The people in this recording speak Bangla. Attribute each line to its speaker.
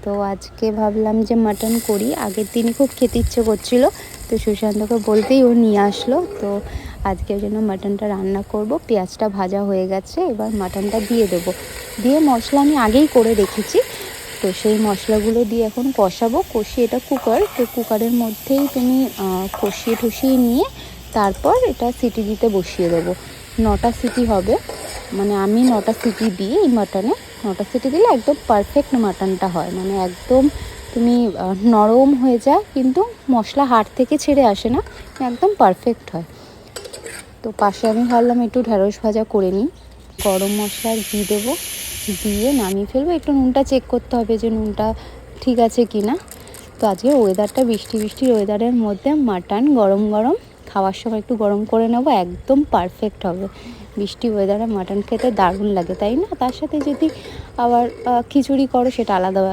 Speaker 1: তো আজকে ভাবলাম যে মাটন করি। আগের দিনই খুব খেতে ইচ্ছে করছিলো, তো সুশান্তকে বলতেই ও নিয়ে আসলো। তো আজকের জন্য মাটনটা রান্না করব। পেঁয়াজটা ভাজা হয়ে গেছে, এবার মাটনটা দিয়ে দেবো। দিয়ে মশলা আমি আগেই করে রেখেছি, তো সেই মশলাগুলো দিয়ে এখন কষাবো। কষিয়ে, এটা কুকার, তো কুকারের মধ্যেই তুমি কষিয়ে টষিয়ে নিয়ে তারপর এটা সিটি দিতে বসিয়ে দেবো। 9টা সিটি হবে, মানে আমি 9টা সিটি দিই এই মাটনে। 9টা সিটি দিলে একদম পারফেক্ট মাটনটা হয়, মানে একদম তুমি নরম হয়ে যায়, কিন্তু মশলা হাড় থেকে ছেড়ে আসে না, একদম পারফেক্ট হয়। তো পাশে আমি ভাবলাম একটু ঢ্যাঁড়স ভাজা করে নিই। গরম মশলা আর ঘি দেবো, দিয়ে নামিয়ে ফেলবো। একটু নুনটা চেক করতে হবে যে নুনটা ঠিক আছে কি না। তো আজকে ওয়েদারটা বৃষ্টির ওয়েদারের মধ্যে মাটন গরম গরম খাওয়ার সময় একটু গরম করে নেবো, একদম পারফেক্ট হবে। বৃষ্টি ওয়েদারে মাটন খেতে দারুণ লাগে, তাই না? তার সাথে যদি আবার খিচুড়ি করো সেটা আলাদা